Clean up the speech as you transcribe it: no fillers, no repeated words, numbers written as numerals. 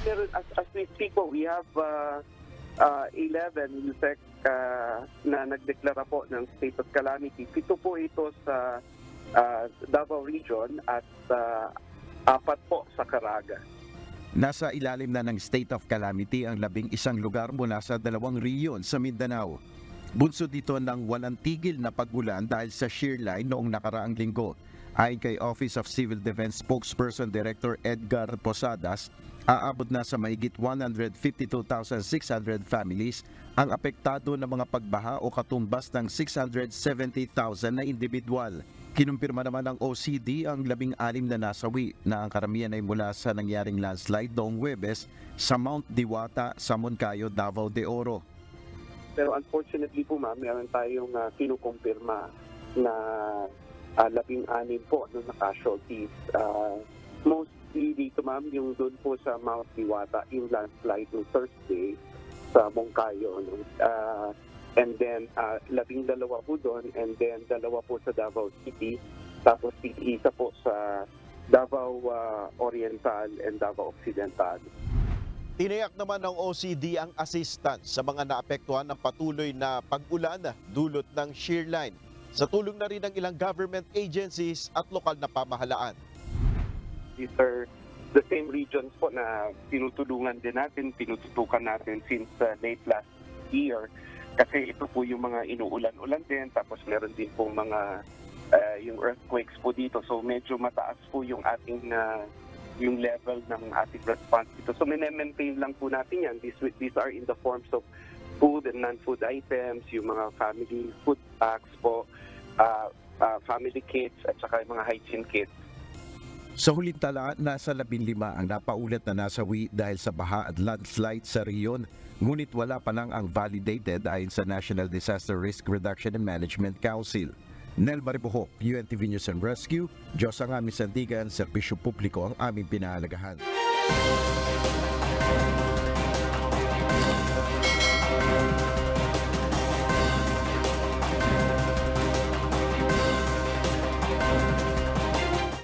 meron, as we speak po, we have 11 USEC na nagdeklara po ng state of calamity. 7 po ito sa Davao Region at 4 po sa Caraga. Nasa ilalim na ng state of calamity ang 11 lugar mula sa 2 rehiyon sa Mindanao. Bunso dito ng walang tigil na pagulan dahil sa shear line noong nakaraang linggo. Ayon kay Office of Civil Defense Spokesperson Director Edgar Posadas, aabot na sa mahigit 152,600 families ang apektado ng mga pagbaha o katumbas ng 670,000 na individual. Kinumpirma naman ng OCD ang 16 na nasawi na ang karamihan ay mula sa nangyaring landslide noong Huwebes sa Mount Diwata sa Moncayo, Davao de Oro. Pero unfortunately po ma'am, meron tayong kinukumpirma na 16 po na casualties. Mostly dito ma'am, yung doon po sa Mount Diwata, yung landslide ng Thursday sa Moncayo. And then 12 po doon, and then 2 po sa Davao City, tapos isa po sa Davao Oriental and Davao Occidental. Tiniyak naman ng OCD ang assistance sa mga naapektuhan ng patuloy na pag-ulan dulot ng shear line. Sa tulong na rin ng ilang government agencies at lokal na pamahalaan. These are the same regions po na tinutulungan din natin, tinututukan natin since late last year. Kasi ito po yung mga inuulan-ulan din, tapos meron din po mga yung earthquakes po dito. So medyo mataas po yung ating yung level ng ating response dito. So maintain lang po natin yan. These are in the forms of food and non-food items, yung mga family food packs po, family kits at saka yung mga hygiene kits. Sa huling tala, nasa 15 ang napaulat na nasawi dahil sa baha at landslide sa riyon. Ngunit wala pa lang ang validated ayon sa National Disaster Risk Reduction and Management Council. Nel Maribuhok, UNTV News and Rescue, Diyos ang aming sandigan, serbisyo publiko ang aming pinahalagahan.